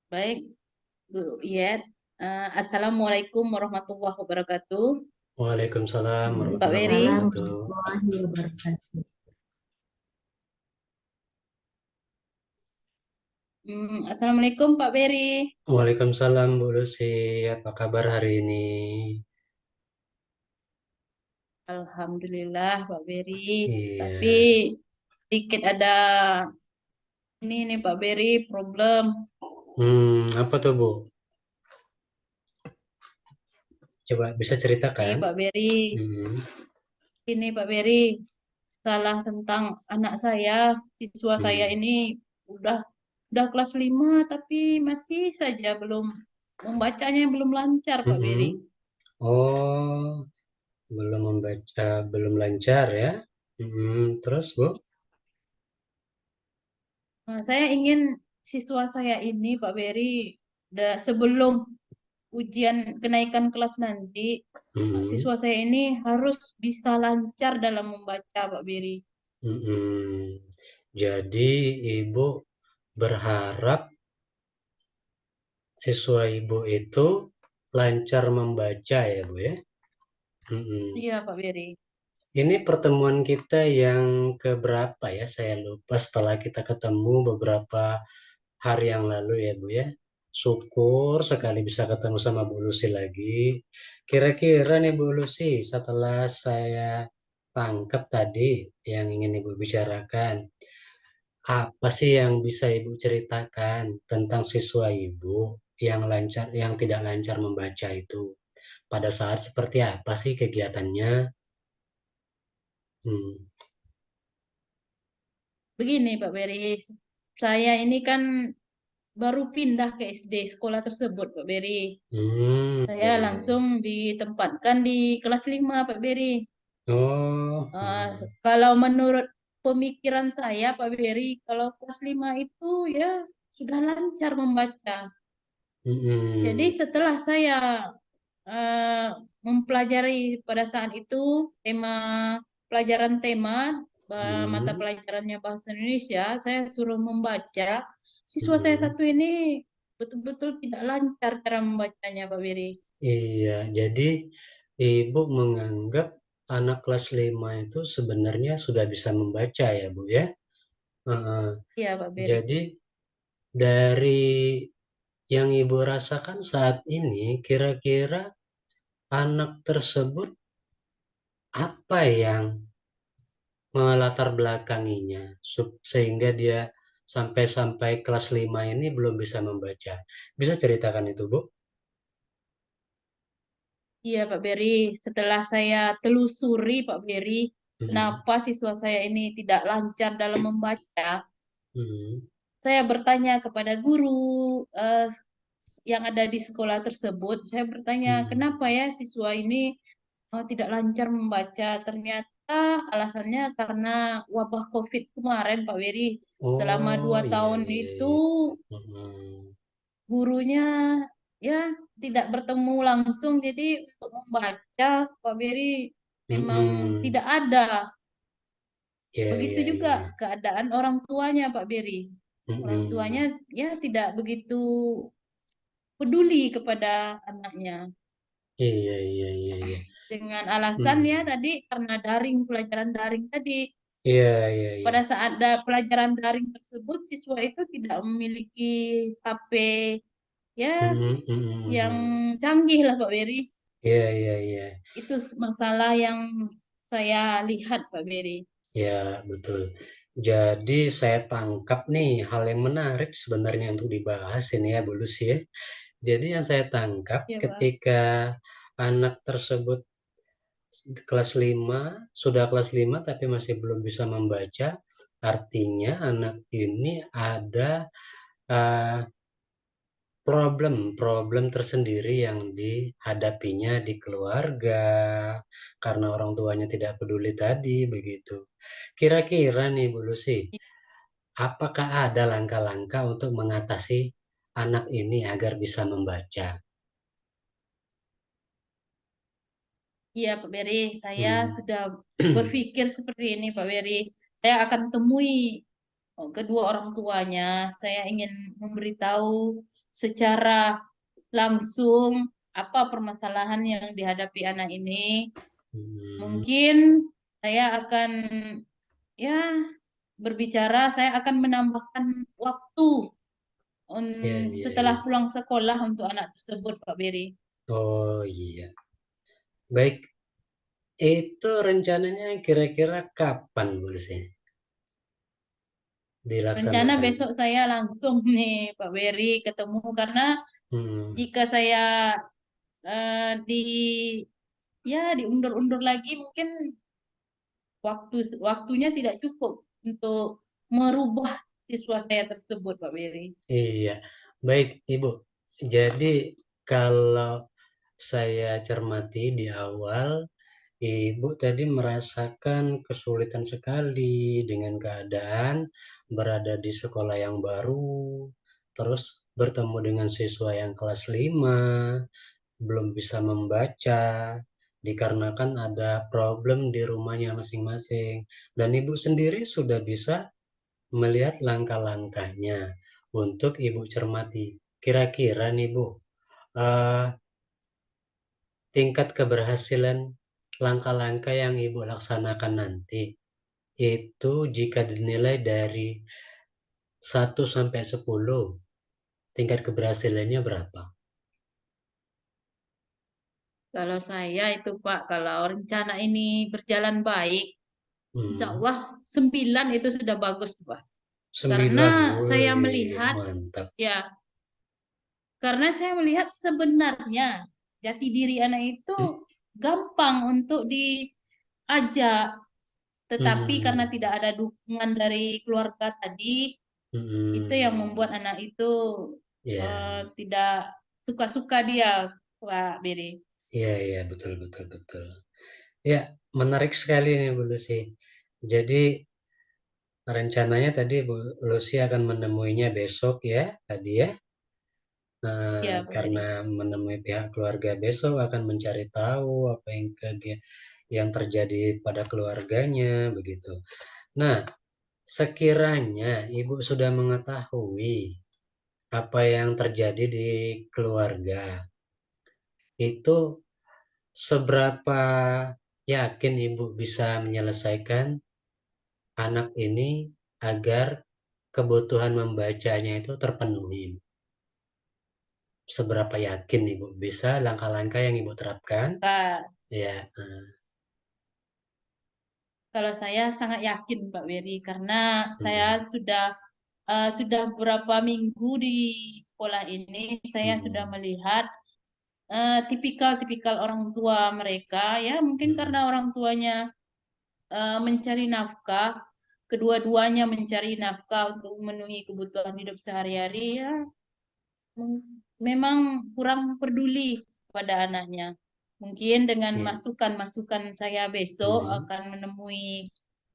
Baik, Bu Iyet. Assalamualaikum warahmatullahi wabarakatuh. Waalaikumsalam Pak warahmatullahi Beri. Waalaikumsalam wabarakatuh. warahmatullahi wabarakatuh. Assalamualaikum Pak Beri. Waalaikumsalam Bu Lucy, apa kabar hari ini? Alhamdulillah Pak Beri. Tapi Iya. sedikit ada ini nih Pak Beri, problem. Apa tuh Bu? Coba bisa Nih ceritakan? Pak Beri, Hmm. ini Pak Beri, salah tentang anak saya, siswa saya Hmm. ini udah udah kelas 5 tapi masih saja belum membacanya belum lancar Pak Beri. Hmm. Oh, belum membaca, belum lancar ya? Terus Bu? Saya ingin siswa saya ini, Pak Beri, sebelum ujian kenaikan kelas nanti, Hmm. siswa saya ini harus bisa lancar dalam membaca, Pak Beri. Hmm. Jadi Ibu berharap siswa Ibu itu lancar membaca ya Bu ya? Hmm. Iya, Pak Beri. Ini pertemuan kita yang keberapa ya? Saya lupa setelah kita ketemu beberapa hari yang lalu ya Bu ya. Syukur sekali bisa ketemu sama Bu Lucy lagi. Kira-kira nih Bu Lucy, setelah saya tangkap tadi yang ingin Ibu bicarakan, apa sih yang bisa Ibu ceritakan tentang siswa Ibu yang lancar, yang tidak lancar membaca itu? Pada saat seperti apa sih kegiatannya? Hmm. Begini, Pak Beri, saya ini kan baru pindah ke SD sekolah tersebut, Pak Beri. Saya Ya, ya, ya. langsung ditempatkan di kelas 5, Pak Beri. Oh, Eh, Kalau menurut pemikiran saya, Pak Beri, kalau kelas 5 itu ya sudah lancar membaca. Jadi mm-mm, setelah saya eh, mempelajari pada saat itu tema tema mata mm, pelajarannya bahasa Indonesia, saya suruh membaca. Siswa saya mm-mm. satu ini betul-betul tidak lancar cara membacanya, Pak Beri. Iya, jadi Ibu menganggap anak kelas 5 itu sebenarnya sudah bisa membaca ya, Bu ya? Heeh. Iya, Pak Beri. Jadi dari yang Ibu rasakan saat ini, kira-kira anak tersebut apa yang melatar belakanginya sehingga dia sampai-sampai kelas 5 ini belum bisa membaca. Bisa ceritakan itu, Bu? Iya, Pak Beri. Setelah saya telusuri, Pak Beri, Hmm, kenapa siswa saya ini tidak lancar dalam membaca, hmm, saya bertanya kepada guru eh, yang ada di sekolah tersebut. Saya bertanya, hmm. kenapa ya siswa ini tidak lancar membaca? Ternyata alasannya karena wabah COVID kemarin, Pak Beri. Selama Oh, dua iya, tahun iya, itu iya. Hmm, gurunya ya tidak bertemu langsung, jadi untuk membaca Pak Beri memang hmm. tidak ada. Iya, Begitu iya, juga iya. keadaan orang tuanya Pak Beri. Orang tuanya Hmm, ya tidak begitu peduli kepada anaknya iya, iya, iya, iya. dengan alasan ya Hmm, tadi karena daring, pelajaran daring tadi. iya, iya, iya. Pada saat ada pelajaran daring tersebut siswa itu tidak memiliki HP ya Hmm, hmm, hmm, yang hmm. canggih lah Pak Beri. Iya, iya, iya. Itu masalah yang saya lihat Pak Beri. Ya, betul. Jadi saya tangkap nih hal yang menarik sebenarnya untuk dibahas ini ya, Bu Lucy ya. Jadi yang saya tangkap Ya Pak. ketika anak tersebut kelas 5 sudah kelas 5 tapi masih belum bisa membaca, artinya anak ini ada eh, problem-problem tersendiri yang dihadapinya di keluarga karena orang tuanya tidak peduli tadi begitu. Kira-kira nih Bu Lucy, apakah ada langkah-langkah untuk mengatasi anak ini agar bisa membaca? Iya Pak Beri, saya Hmm. sudah berpikir seperti ini Pak Beri. Saya akan temui kedua orang tuanya. Saya ingin memberitahu secara langsung apa permasalahan yang dihadapi anak ini. Mungkin saya akan ya berbicara, saya akan menambahkan waktu setelah iya. pulang sekolah untuk anak tersebut, Pak Beri. Oh iya. Baik, itu rencananya kira-kira kapan Bu sih Rencana dilaksanakan? besok saya langsung nih Pak Beri ketemu, karena Hmm, jika saya di ya diundur-undur lagi, mungkin waktunya tidak cukup untuk merubah siswa saya tersebut, Pak Beri. iya. Baik, Ibu. Jadi kalau saya cermati di awal, Ibu tadi merasakan kesulitan sekali dengan keadaan berada di sekolah yang baru, terus bertemu dengan siswa yang kelas 5, belum bisa membaca, dikarenakan ada problem di rumahnya masing-masing. Dan Ibu sendiri sudah bisa melihat langkah-langkahnya untuk Ibu cermati. Kira-kira nih Bu, eh, tingkat keberhasilan langkah-langkah yang Ibu laksanakan nanti itu jika dinilai dari 1 sampai 10, tingkat keberhasilannya berapa? Kalau saya itu Pak, kalau rencana ini berjalan baik, Insya Hmm, Allah 9 itu sudah bagus, Pak. Karena 9, saya wih, melihat, mantap. ya, karena saya melihat sebenarnya jati diri anak itu gampang untuk diajak, tetapi karena Hmm, tidak ada dukungan dari keluarga tadi, itu yang membuat hmm, anak itu ya, tidak suka-suka dia, Pak Beri. ya, ya, betul, betul, betul. Ya, menarik sekali nih Bu Lucy. Jadi rencananya tadi Bu Lucy akan menemuinya besok ya, tadi ya. Ya, Pak Karena Beri. menemui pihak keluarga besok akan mencari tahu apa yang terjadi pada keluarganya begitu. Nah, sekiranya Ibu sudah mengetahui apa yang terjadi di keluarga, itu seberapa yakin Ibu bisa menyelesaikan anak ini agar kebutuhan membacanya itu terpenuhi? Seberapa yakin Ibu bisa langkah-langkah yang Ibu terapkan? Kak, Ya, kalau saya sangat yakin Pak Beri, karena saya mm, sudah beberapa minggu di sekolah ini, saya sudah mm, melihat tipikal-tipikal orang tua mereka, ya mungkin karena mm, orang tuanya mencari nafkah, kedua-duanya mencari nafkah untuk memenuhi kebutuhan hidup sehari-hari, ya memang kurang peduli pada anaknya. Mungkin dengan ya, masukan-masukan saya besok mm, akan menemui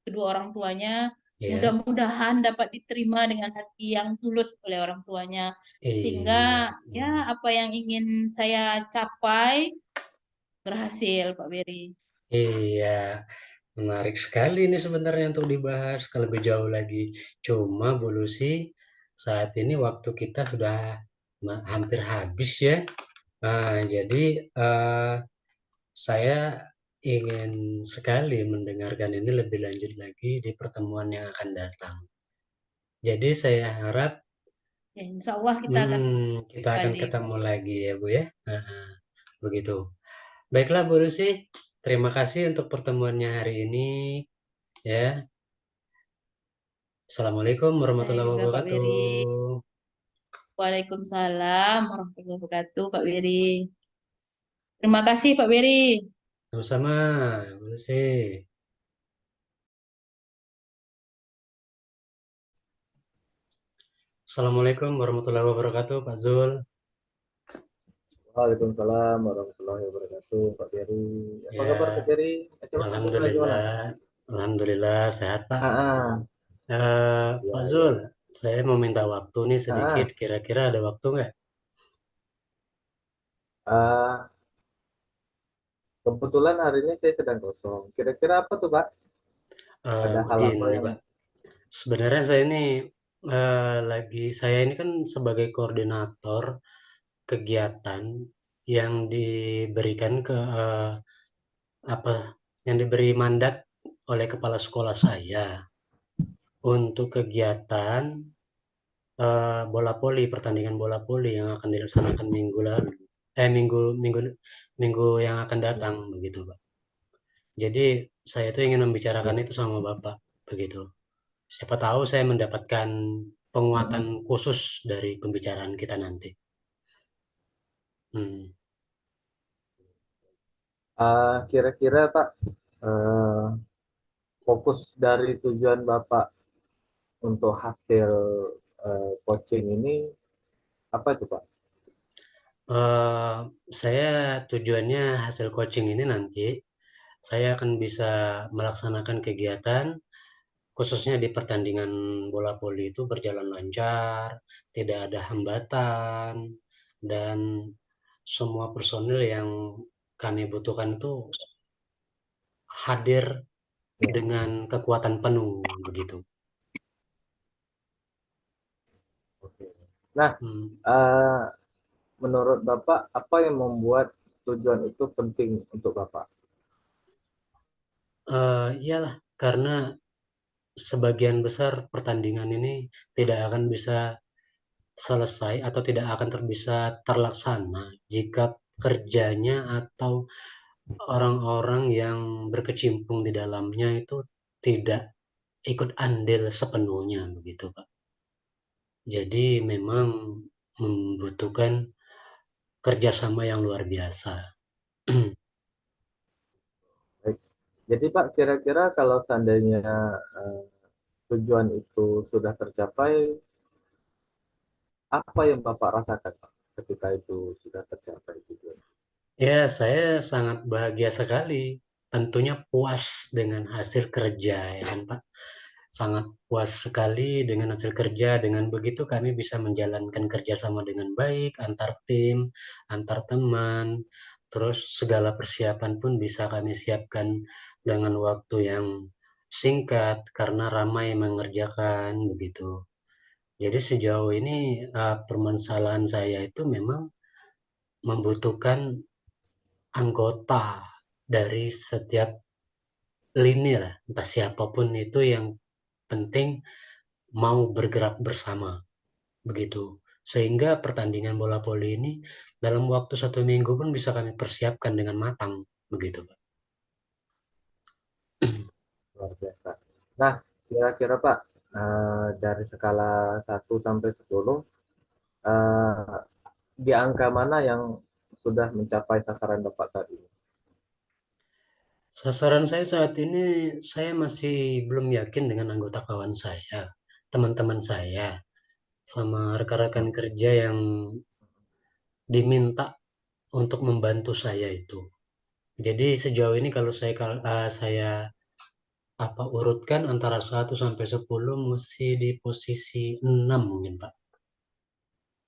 kedua orang tuanya, ya, mudah-mudahan dapat diterima dengan hati yang tulus oleh orang tuanya. Sehingga iya, ya apa yang ingin saya capai berhasil, Pak Beri. iya, menarik sekali ini sebenarnya untuk dibahas ke lebih jauh lagi. Cuma Bu Lucy, saat ini waktu kita sudah hampir habis ya. Nah, jadi saya ingin sekali mendengarkan ini lebih lanjut lagi di pertemuan yang akan datang. Jadi saya harap Ya, insya Allah kita akan kita akan kembali, Pak ketemu Beri. lagi ya Bu ya. Nah, begitu. Baiklah Bu Lucy, terima kasih untuk pertemuannya hari ini ya. Assalamualaikum Saya warahmatullahi juga Pak Beri. wabarakatuh. Waalaikumsalam warahmatullahi wabarakatuh, Pak Beri. Terima kasih, Pak Beri. Sama-sama, Bu Lucy. Assalamualaikum warahmatullahi wabarakatuh, Pak Zul. Waalaikumsalam warahmatullahi wabarakatuh, Pak Beri. Apa kabar Pak Ya, Beri? Acara gimana? Alhamdulillah. Alhamdulillah sehat, Pak. Ah, ah, Pak ya, Zul, ya. saya mau minta waktu nih sedikit. Ah, Kira-kira ada waktu nggak? ah, kebetulan hari ini saya sedang kosong. Kira-kira apa tuh, Pak? Ada hal apa Begini, yang Pak. Sebenarnya saya ini saya ini kan sebagai koordinator kegiatan yang diberikan apa yang diberi mandat oleh kepala sekolah saya untuk kegiatan bola voli, pertandingan bola voli yang akan dilaksanakan minggu lalu, minggu minggu minggu yang akan datang begitu, Pak. Jadi saya tuh ingin membicarakan Ya. itu sama Bapak begitu. Siapa tahu saya mendapatkan penguatan khusus dari pembicaraan kita nanti. Hmm. Kira-kira Pak, eh, fokus dari tujuan Bapak untuk hasil coaching ini apa itu Pak? Eh, saya tujuannya hasil coaching ini nanti saya akan bisa melaksanakan kegiatan khususnya di pertandingan bola voli itu berjalan lancar, tidak ada hambatan, dan semua personil yang kami butuhkan itu hadir Ya, dengan kekuatan penuh begitu. oke. Nah, Hmm. eh, menurut Bapak apa yang membuat tujuan itu penting untuk Bapak? Iyalah, karena sebagian besar pertandingan ini tidak akan bisa selesai atau tidak akan bisa terlaksana jika kerjanya atau orang-orang yang berkecimpung di dalamnya itu tidak ikut andil sepenuhnya begitu, Pak. Jadi memang membutuhkan kerjasama yang luar biasa. Baik. Jadi Pak, kira-kira kalau seandainya eh, tujuan itu sudah tercapai, apa yang Bapak rasakan Pak ketika itu sudah tercapai tujuan? Ya, saya sangat bahagia sekali. Tentunya puas dengan hasil kerja, ya kan, Pak? Sangat puas sekali dengan hasil kerja. Dengan begitu kami bisa menjalankan kerjasama dengan baik antar tim, antar teman. Terus segala persiapan pun bisa kami siapkan dengan waktu yang singkat karena ramai mengerjakan begitu. Jadi sejauh ini permasalahan saya itu memang membutuhkan anggota dari setiap lini lah, entah siapapun itu yang penting mau bergerak bersama begitu. Sehingga pertandingan bola voli ini dalam waktu 1 minggu pun bisa kami persiapkan dengan matang begitu, Pak. Luar biasa. Nah, kira-kira Pak, dari skala 1 sampai 10, eh, di angka mana yang sudah mencapai sasaran Bapak saat ini? Sasaran saya saat ini saya masih belum yakin dengan anggota kawan saya, teman-teman saya, sama rekan-rekan kerja yang diminta untuk membantu saya itu. Jadi sejauh ini kalau saya urutkan antara 1 sampai 10 mesti di posisi 6 mungkin Pak.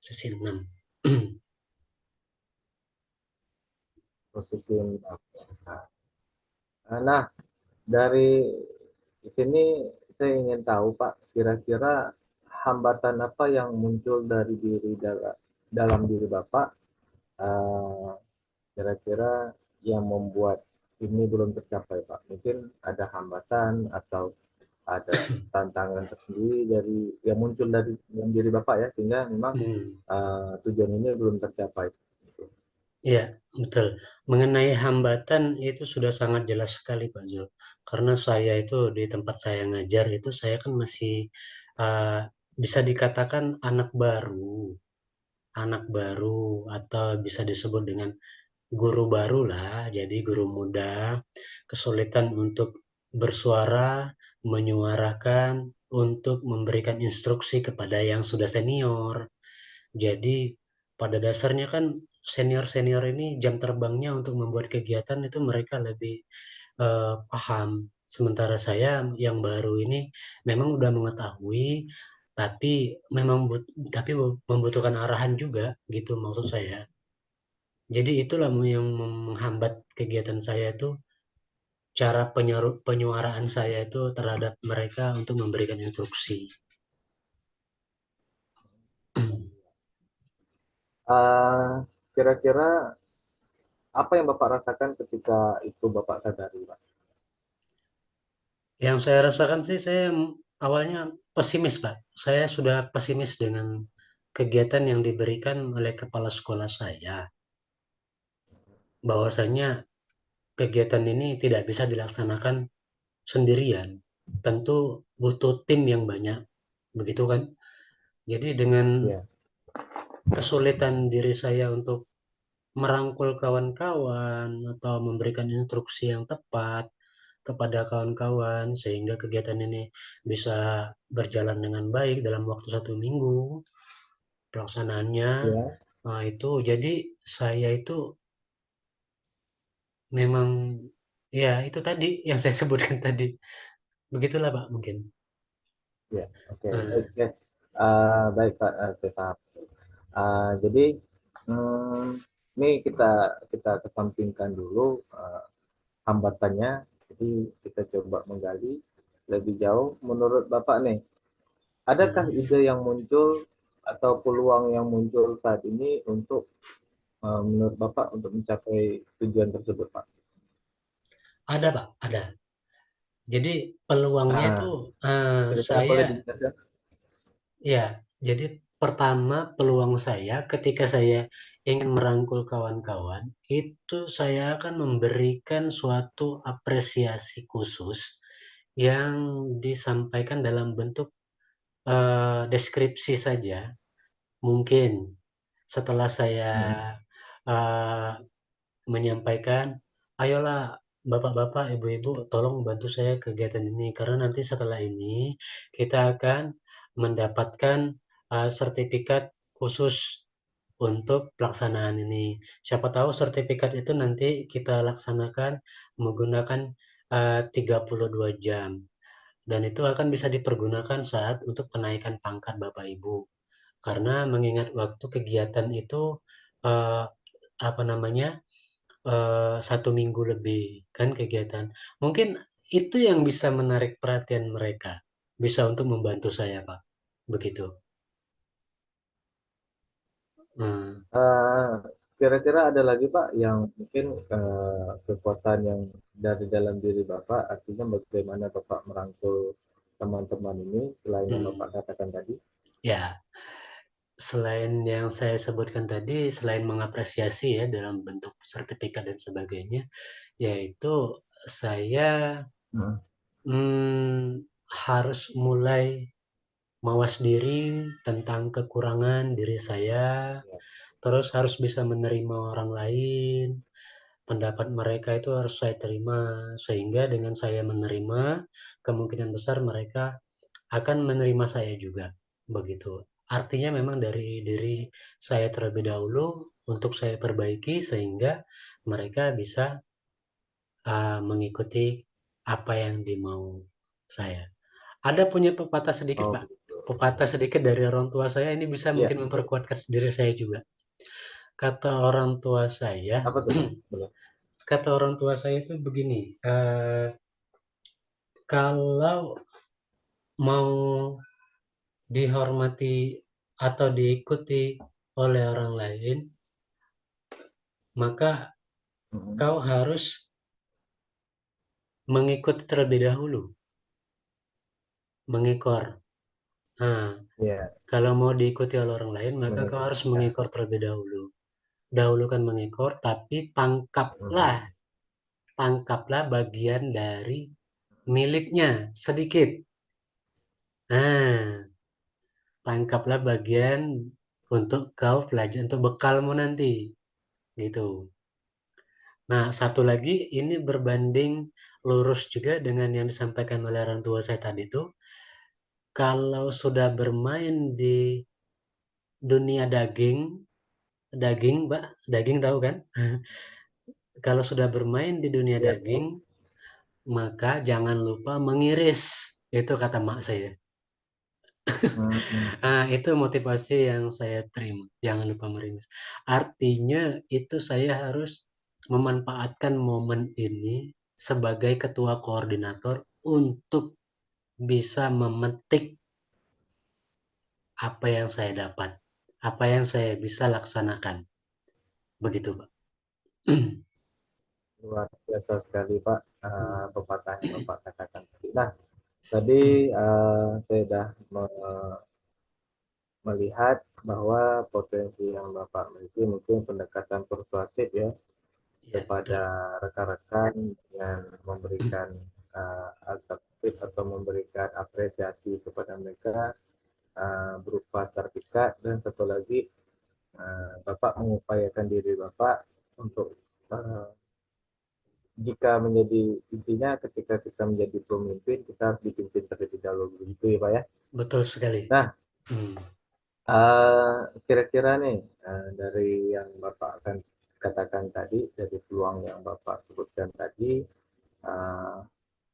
Posisi 6. Posisi nah, dari sini saya ingin tahu Pak, kira-kira hambatan apa yang muncul dari dalam diri Bapak, eh, kira-kira yang membuat ini belum tercapai Pak? Mungkin ada hambatan atau ada tantangan tersendiri dari yang muncul dari dalam diri Bapak ya, sehingga memang Hmm. tujuan ini belum tercapai. Ya, betul. Mengenai hambatan itu sudah sangat jelas sekali Pak Zul. Karena saya itu di tempat saya ngajar itu saya kan masih uh, bisa dikatakan anak baru atau bisa disebut dengan guru baru lah, jadi guru muda, kesulitan untuk bersuara, menyuarakan, untuk memberikan instruksi kepada yang sudah senior. Jadi pada dasarnya kan senior-senior ini jam terbangnya untuk membuat kegiatan itu mereka lebih paham. Sementara saya yang baru ini memang udah mengetahui, tapi memang tapi membutuhkan arahan juga gitu maksud saya. Jadi itulah yang menghambat kegiatan saya itu cara penyuaraan saya itu terhadap mereka untuk memberikan instruksi. Eh, Kira-kira apa yang Bapak rasakan ketika itu Bapak sadari, Pak? Yang saya rasakan sih, saya awalnya pesimis, Pak. Saya sudah pesimis dengan kegiatan yang diberikan oleh kepala sekolah saya, bahwasanya kegiatan ini tidak bisa dilaksanakan sendirian. Tentu butuh tim yang banyak, begitu kan? Jadi dengan Ya, kesulitan diri saya untuk merangkul kawan-kawan atau memberikan instruksi yang tepat kepada kawan-kawan sehingga kegiatan ini bisa berjalan dengan baik dalam waktu 1 minggu pelaksanaannya. ya. Nah, itu jadi saya itu memang, ya itu tadi yang saya sebutkan tadi. Begitulah Pak mungkin. Ya, oke, baik, Nah, baik Pak, saya paham. Jadi hmm, ini kita kita kesampingkan dulu hambatannya. Jadi kita coba menggali lebih jauh. Menurut Bapak nih, adakah hmm, ide yang muncul atau peluang yang muncul saat ini untuk menurut Bapak untuk mencapai tujuan tersebut, Pak? ada Pak, ada. Jadi peluangnya itu Nah, kira-kira saya, boleh dijelaskan? ya, jadi pertama peluang saya ketika saya ingin merangkul kawan-kawan, itu saya akan memberikan suatu apresiasi khusus yang disampaikan dalam bentuk deskripsi saja. Mungkin setelah saya Hmm. eh, menyampaikan, ayolah bapak-bapak, ibu-ibu, tolong bantu saya kegiatan ini karena nanti setelah ini kita akan mendapatkan sertifikat khusus untuk pelaksanaan ini. Siapa tahu sertifikat itu nanti kita laksanakan menggunakan 32 jam dan itu akan bisa dipergunakan saat untuk kenaikan pangkat Bapak Ibu. Karena mengingat waktu kegiatan itu eh, apa namanya 1 minggu lebih kan kegiatan. Mungkin itu yang bisa menarik perhatian mereka, bisa untuk membantu saya Pak. Begitu. Hmm. Eh, Kira-kira ada lagi Pak yang mungkin kekuatan yang dari dalam diri Bapak, artinya bagaimana Bapak merangkul teman-teman ini selain yang Bapak Hmm. katakan tadi? Ya, selain yang saya sebutkan tadi, selain mengapresiasi ya dalam bentuk sertifikat dan sebagainya, yaitu saya Hmm. harus mulai mawas diri tentang kekurangan diri saya, Ya. terus harus bisa menerima orang lain, pendapat mereka itu harus saya terima, sehingga dengan saya menerima, kemungkinan besar mereka akan menerima saya juga, begitu. Artinya memang dari diri saya terlebih dahulu untuk saya perbaiki sehingga mereka bisa mengikuti apa yang dimau saya. Ada punya pepatah sedikit, Oh Pak. begitu. Pepatah sedikit dari orang tua saya ini bisa Ya, mungkin memperkuatkan diri saya juga. Kata orang tua saya, apa tuh Pak? Boleh. kata orang tua saya itu begini, kalau mau dihormati atau diikuti oleh orang lain, maka Hmm. kau harus mengikuti terlebih dahulu, mengekor. Nah, Ya, kalau mau diikuti oleh orang lain, maka kau mengikut. harus Ya. mengekor terlebih dahulu. Dahulukan mengekor, tapi tangkaplah, Hmm. tangkaplah bagian dari miliknya sedikit. Nah, tangkaplah bagian untuk kau pelajari untuk bekalmu nanti, gitu. Nah, satu lagi ini berbanding lurus juga dengan yang disampaikan oleh orang tua saya tadi itu, kalau sudah bermain di dunia daging, daging, Mbak, daging tahu kan? Kalau sudah bermain di dunia Ya, daging, maka jangan lupa mengiris. Itu kata mak saya. hmm. Ah, itu motivasi yang saya terima. Jangan lupa merimis. Artinya itu saya harus memanfaatkan momen ini sebagai ketua koordinator untuk bisa memetik apa yang saya dapat. apa yang saya bisa laksanakan. Begitu, Pak. Luar biasa sekali Pak, Hmm. pepatah yang Bapak katakan tadi. Nah, tadi saya sudah melihat bahwa potensi yang Bapak miliki mungkin pendekatan persuasif ya Ya, kepada betul. rekan-rekan dengan memberikan alternatif atau memberikan apresiasi kepada mereka berupa sertifikat, dan satu lagi Bapak mengupayakan diri Bapak untuk jika menjadi intinya ketika kita menjadi pemimpin kita harus dipimpin terlebih dahulu, begitu ya Pak ya. Betul sekali. Nah, Hmm. kira-kira nih dari yang Bapak akan katakan tadi, dari peluang yang Bapak sebutkan tadi,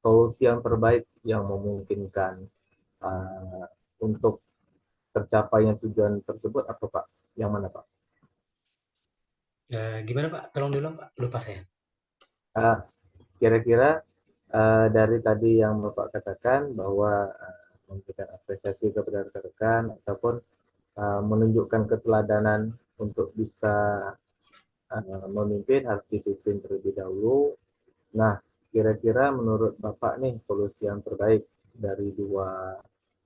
solusi yang terbaik yang memungkinkan untuk tercapainya tujuan tersebut apa Pak? Yang mana Pak? Gimana Pak? Tolong dulu Pak, lupa saya. Kira-kira dari tadi yang Bapak katakan bahwa memberikan apresiasi kepada rekan-rekan ataupun menunjukkan keteladanan untuk bisa memimpin harus dipimpin terlebih dahulu. Nah, kira-kira menurut Bapak nih solusi yang terbaik dari dua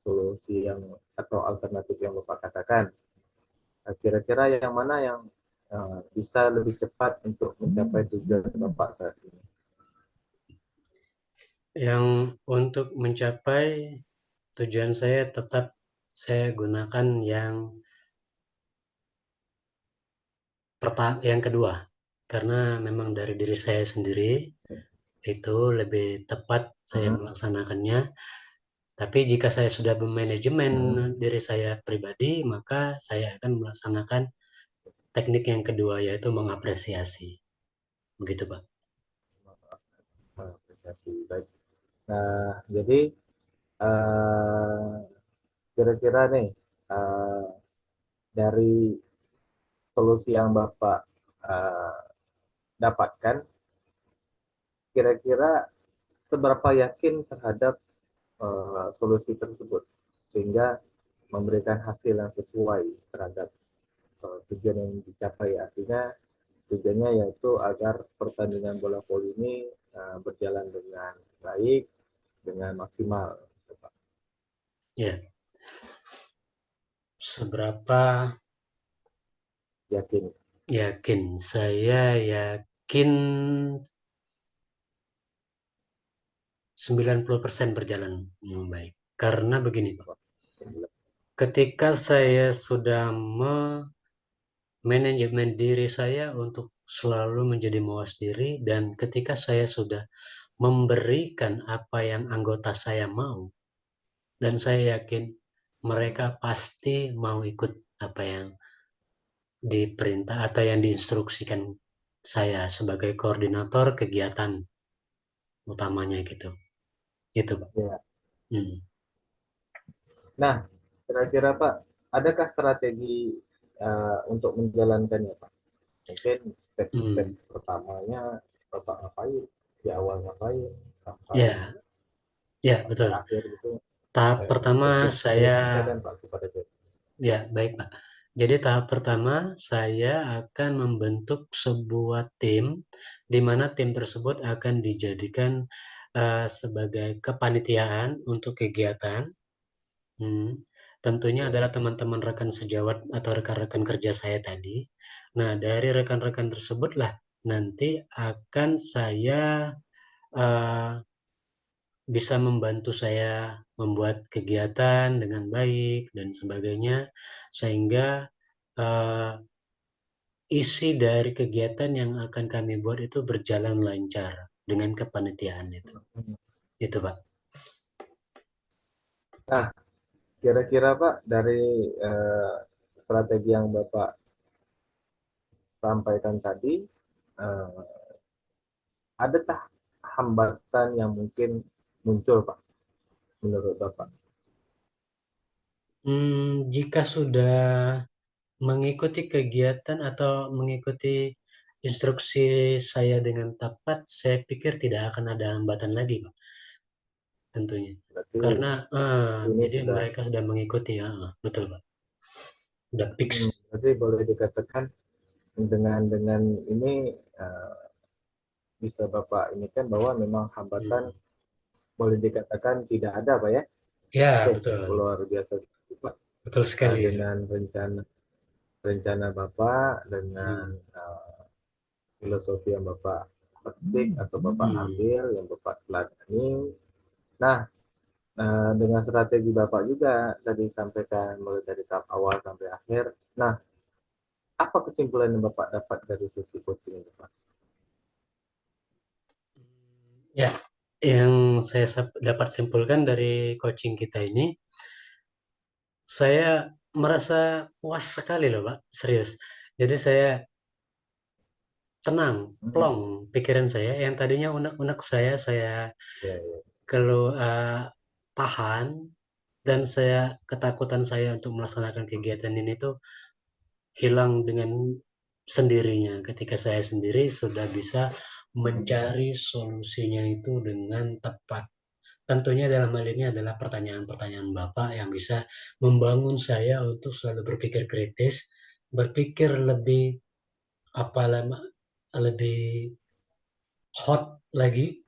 solusi yang atau alternatif yang Bapak katakan, kira-kira yang mana yang bisa lebih cepat untuk mencapai tujuan Bapak saat ini? Yang untuk mencapai tujuan saya tetap saya gunakan yang kedua, karena memang dari diri saya sendiri itu lebih tepat saya melaksanakannya. Tapi jika saya sudah memanajemen diri saya pribadi, maka saya akan melaksanakan teknik yang kedua, yaitu mengapresiasi. Begitu, Pak. Apresiasi baik. Nah, jadi eh, kira-kira nih dari solusi yang Bapak dapatkan, kira-kira seberapa yakin terhadap solusi tersebut sehingga memberikan hasil yang sesuai terhadap tujuan yang dicapai. Artinya tujuannya yaitu agar pertandingan bola voli ini berjalan dengan baik, dengan maksimal. Ya, seberapa Yakin. yakin? Saya yakin 90% berjalan dengan baik. Karena begini, Pak. Ketika saya sudah manajemen diri saya untuk selalu menjadi mawas diri, dan ketika saya sudah memberikan apa yang anggota saya mau, dan saya yakin mereka pasti mau ikut apa yang diperintah atau yang diinstruksikan saya sebagai koordinator kegiatan utamanya gitu. Itu, Pak. Ya. Hmm. Nah, kira-kira Pak, adakah strategi untuk menjalankannya Pak? Mungkin step-step Hmm. pertamanya Bapak ngapain, di awal ngapain, Ya, ya sampai betul. akhir gitu. Tahap pertama Mungkin boleh saya ceritakan Pak kepada saya. Ya, baik, Pak. Jadi tahap pertama saya akan membentuk sebuah tim, di mana tim tersebut akan dijadikan sebagai kepanitiaan untuk kegiatan. Hmm. Tentunya adalah teman-teman rekan sejawat atau rekan-rekan kerja saya tadi. Nah, dari rekan-rekan tersebutlah nanti akan saya eh, bisa membantu saya membuat kegiatan dengan baik dan sebagainya, sehingga eh, isi dari kegiatan yang akan kami buat itu berjalan lancar dengan kepanitiaan itu. Itu, Pak. Nah, kira-kira Pak dari strategi yang Bapak sampaikan tadi, eh, adakah hambatan yang mungkin muncul Pak menurut Bapak? Jika sudah mengikuti kegiatan atau mengikuti instruksi saya dengan tepat, saya pikir tidak akan ada hambatan lagi, Pak. Tentunya. Berarti Karena ini jadi sudah mereka sudah mengikuti, ya, betul, Pak. udah fix. Berarti boleh dikatakan dengan ini bisa Bapak ini kan bahwa memang hambatan boleh dikatakan tidak ada Pak ya. Ya, Oke, betul. luar biasa sekali, Pak. Betul sekali. Dengan rencana Bapak, dengan filosofi yang Bapak petik atau Bapak ambil, yang Bapak teladani. Nah, dengan strategi Bapak juga tadi sampaikan mulai dari tahap awal sampai akhir. Nah, apa kesimpulan yang Bapak dapat dari sesi coaching itu, Pak? Ya, yang saya dapat simpulkan dari coaching kita ini, saya merasa puas sekali loh, Pak. Serius. Jadi saya tenang, plong pikiran saya. Yang tadinya unek-unek saya Ya, ya. kalau tahan, dan ketakutan saya untuk melaksanakan kegiatan ini tuh hilang dengan sendirinya ketika saya sendiri sudah bisa mencari solusinya itu dengan tepat. Tentunya dalam hal ini adalah pertanyaan-pertanyaan Bapak yang bisa membangun saya untuk selalu berpikir kritis, berpikir lebih apa lama, lebih hot lagi.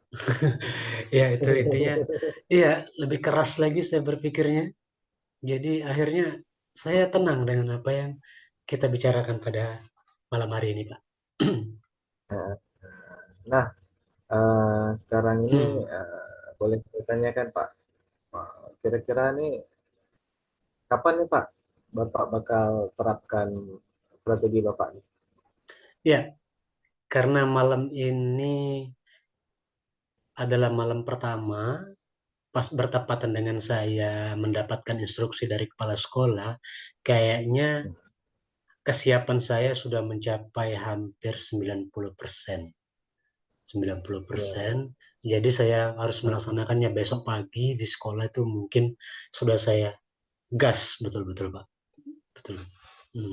Ya, itu intinya. Iya, lebih keras lagi saya berpikirnya. Jadi akhirnya saya tenang dengan apa yang kita bicarakan pada malam hari ini, Pak. Nah, sekarang ini boleh saya tanyakan Pak, kira-kira nih kapan nih Pak Bapak bakal terapkan strategi Bapak nih? Ya, karena malam ini adalah malam pertama, pas bertepatan dengan saya mendapatkan instruksi dari kepala sekolah, kayaknya kesiapan saya sudah mencapai hampir 90%. 90%. Ya. Jadi saya harus melaksanakannya besok pagi di sekolah itu mungkin sudah saya gas betul-betul, Pak. Betul.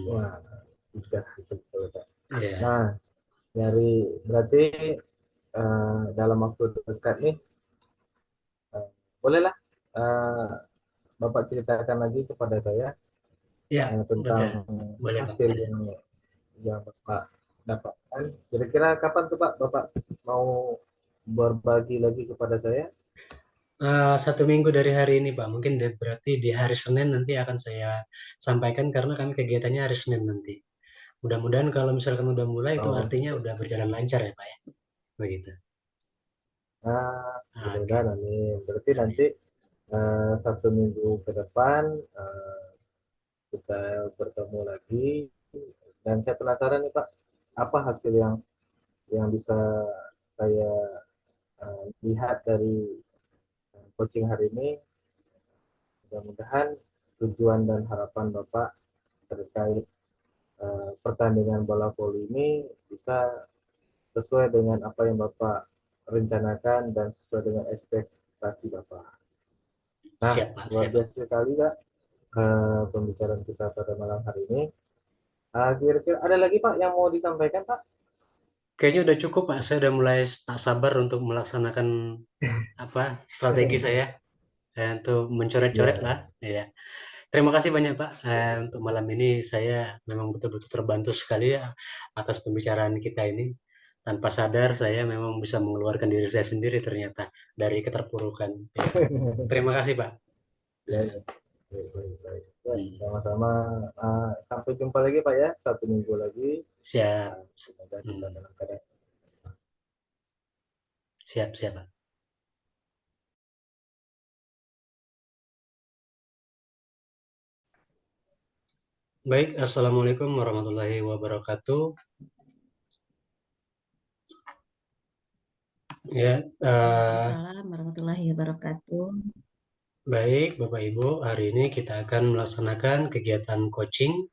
Wah, gas betul Pak. Ya. Nah, berarti dalam waktu dekat nih, bolehlah Bapak ceritakan lagi kepada saya Ya, betul. tentang Boleh, Pak. hasil Boleh. yang Bapak dapatkan. Kira-kira kapan tuh Pak Bapak mau berbagi lagi kepada saya? 1 minggu dari hari ini, Pak. Mungkin berarti di hari Senin nanti akan saya sampaikan karena kami kegiatannya hari Senin nanti. Mudah-mudahan kalau misalkan udah mulai itu Oh, artinya udah berjalan lancar ya, Pak ya. Begitu. Oke. mudah-mudahan amin. Berarti Amin. nanti 1 minggu ke depan kita bertemu lagi. Dan saya penasaran nih Pak, apa hasil yang bisa saya lihat dari coaching hari ini. Mudah-mudahan tujuan dan harapan Bapak terkait pertandingan bola voli ini bisa sesuai dengan apa yang Bapak rencanakan dan sesuai dengan ekspektasi Bapak. Nah, Siap, Pak. luar Siap, Pak. biasa sekali Kak pembicaraan kita pada malam hari ini. Kira-kira ada lagi Pak yang mau disampaikan Pak? Kayaknya udah cukup, Pak. Saya udah mulai tak sabar untuk melaksanakan strategi saya untuk mencoret-coret Ya. lah. Ya. Terima kasih banyak, Pak. Untuk malam ini saya memang betul-betul terbantu sekali ya atas pembicaraan kita ini. Tanpa sadar saya memang bisa mengeluarkan diri saya sendiri ternyata dari keterpurukan. Ya. Terima kasih, Pak. Ya, ya. Baik, baik, baik. Ya, Hmm. sama-sama. Sampai jumpa lagi Pak ya, 1 minggu lagi. Siap. Semoga kita dalam keadaan Siap, siap, Pak. Baik, Assalamualaikum warahmatullahi wabarakatuh. Ya, Waalaikumsalam warahmatullahi wabarakatuh. baik, Bapak Ibu, hari ini kita akan melaksanakan kegiatan coaching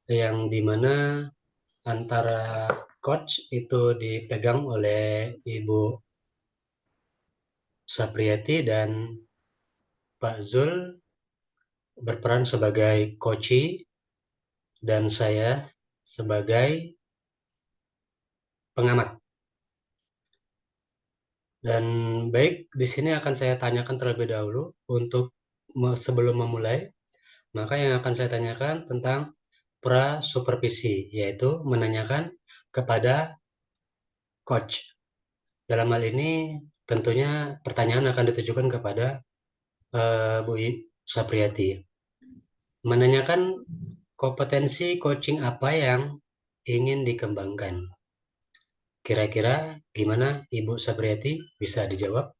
yang dimana antara coach itu dipegang oleh Ibu Sapriyati dan Pak Zul berperan sebagai coach dan saya sebagai pengamat. Dan baik, di sini akan saya tanyakan terlebih dahulu untuk sebelum memulai, maka yang akan saya tanyakan tentang pra-supervisi, yaitu menanyakan kepada coach. Dalam hal ini tentunya pertanyaan akan ditujukan kepada Bu Sapriati. Menanyakan kompetensi coaching apa yang ingin dikembangkan. Kira-kira gimana Ibu Sapriati? Bisa dijawab?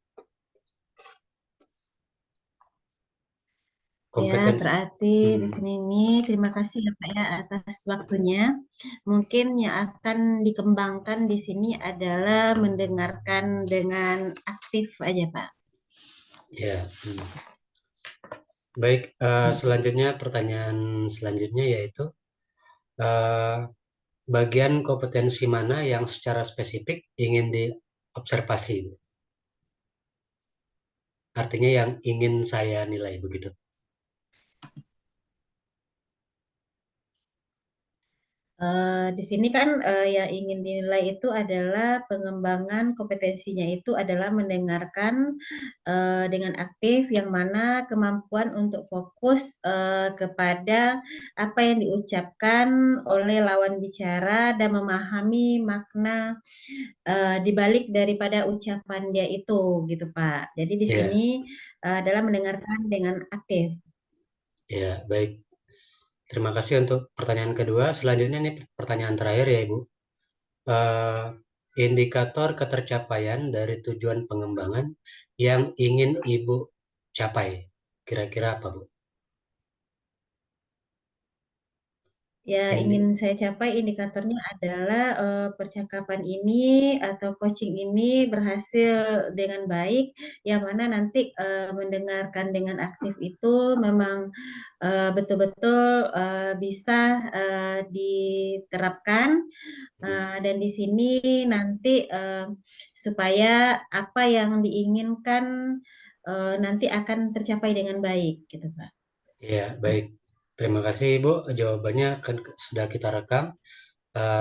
Ya, Kompetensi. berarti di sini nih terima kasih ya Pak ya atas waktunya. Mungkin yang akan dikembangkan di sini adalah mendengarkan dengan aktif aja Pak. Ya. Baik, selanjutnya pertanyaan selanjutnya yaitu bagian kompetensi mana yang secara spesifik ingin diobservasi? Artinya yang ingin saya nilai begitu. Di sini kan yang ingin dinilai itu adalah pengembangan kompetensinya itu adalah mendengarkan dengan aktif yang mana kemampuan untuk fokus kepada apa yang diucapkan oleh lawan bicara dan memahami makna dibalik daripada ucapan dia itu gitu Pak. Jadi di Ya, sini adalah mendengarkan dengan aktif. ya, baik. Terima kasih untuk pertanyaan kedua. Selanjutnya nih pertanyaan terakhir ya Ibu. Indikator ketercapaian dari tujuan pengembangan yang ingin Ibu capai. Kira-kira apa Bu? Ya, ingin saya capai indikatornya adalah percakapan ini atau coaching ini berhasil dengan baik, yang mana nanti mendengarkan dengan aktif itu memang betul-betul bisa diterapkan dan di sini nanti supaya apa yang diinginkan nanti akan tercapai dengan baik, gitu Pak. Ya, baik. Terima kasih Ibu. Jawabannya akan sudah kita rekam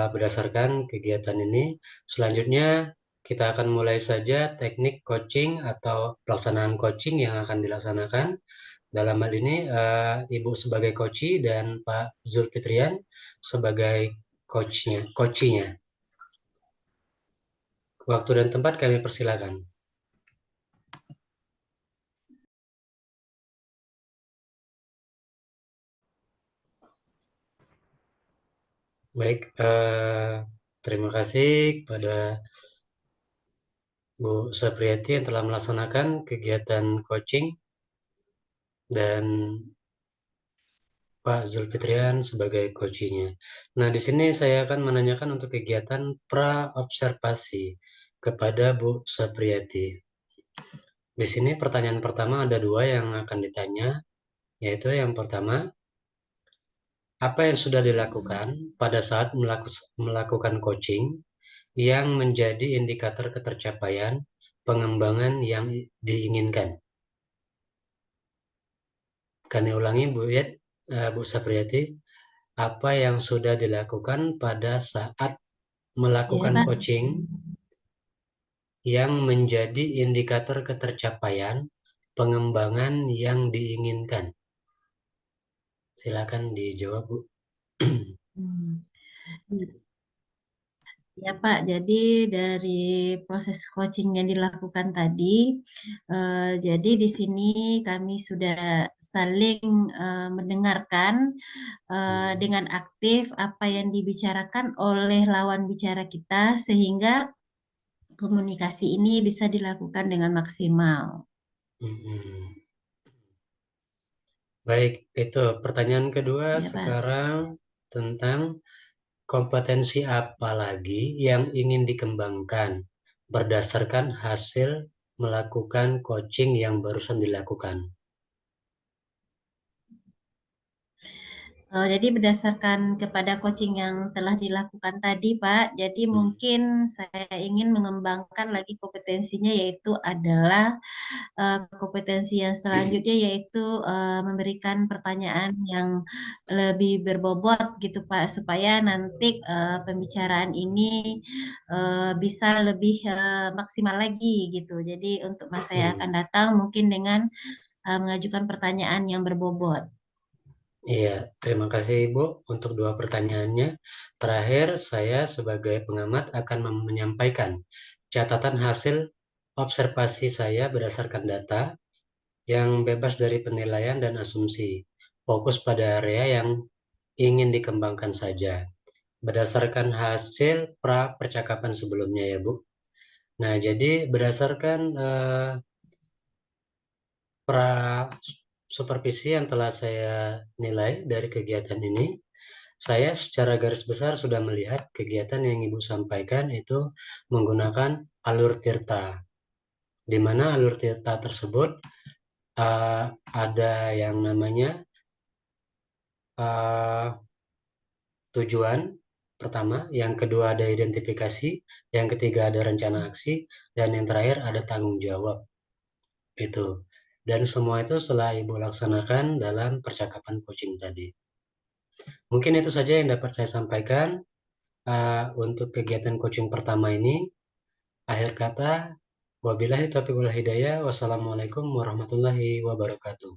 berdasarkan kegiatan ini. Selanjutnya kita akan mulai saja teknik coaching atau pelaksanaan coaching yang akan dilaksanakan. Dalam hal ini Ibu sebagai coachee dan Pak Zulfitrian sebagai coachnya. Waktu dan tempat kami persilakan. Baik, terima kasih kepada Bu Sapriati yang telah melaksanakan kegiatan coaching dan Pak Zulfitrian sebagai coachnya. Nah, di sini saya akan menanyakan untuk kegiatan pra-observasi kepada Bu Sapriati. Di sini pertanyaan pertama ada dua yang akan ditanya, yaitu yang pertama, apa yang sudah dilakukan pada saat melakukan coaching yang menjadi indikator ketercapaian pengembangan yang diinginkan? Kami ulangi Bu Sapriati, apa yang sudah dilakukan pada saat melakukan Ya, Pak. coaching yang menjadi indikator ketercapaian pengembangan yang diinginkan? Silakan dijawab, Bu. Ya Pak, jadi dari proses coaching yang dilakukan tadi, jadi di sini kami sudah saling mendengarkan dengan aktif apa yang dibicarakan oleh lawan bicara kita, sehingga komunikasi ini bisa dilakukan dengan maksimal. Baik, itu pertanyaan kedua. Ya, Pak. Sekarang tentang kompetensi apa lagi yang ingin dikembangkan berdasarkan hasil melakukan coaching yang barusan dilakukan. Jadi berdasarkan kepada coaching yang telah dilakukan tadi, Pak, jadi mungkin saya ingin mengembangkan lagi kompetensinya, yaitu adalah kompetensi yang selanjutnya, yaitu memberikan pertanyaan yang lebih berbobot gitu, Pak, supaya nanti pembicaraan ini bisa lebih maksimal lagi gitu. Jadi untuk masa yang akan datang mungkin dengan mengajukan pertanyaan yang berbobot. Iya, terima kasih Ibu untuk dua pertanyaannya. Terakhir, saya sebagai pengamat akan menyampaikan catatan hasil observasi saya berdasarkan data yang bebas dari penilaian dan asumsi. Fokus pada area yang ingin dikembangkan saja. Berdasarkan hasil percakapan sebelumnya ya Bu. Nah, jadi berdasarkan supervisi yang telah saya nilai dari kegiatan ini, saya secara garis besar sudah melihat kegiatan yang Ibu sampaikan itu menggunakan alur tirta, di mana alur tirta tersebut ada yang namanya tujuan pertama, yang kedua ada identifikasi, yang ketiga ada rencana aksi, dan yang terakhir ada tanggung jawab. Itu. Dan semua itu setelah Ibu laksanakan dalam percakapan coaching tadi. Mungkin itu saja yang dapat saya sampaikan untuk kegiatan coaching pertama ini. Akhir kata, wabillahi taufiq wal hidayah. Wassalamualaikum warahmatullahi wabarakatuh.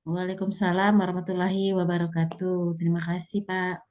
Waalaikumsalam warahmatullahi wabarakatuh. Terima kasih, Pak.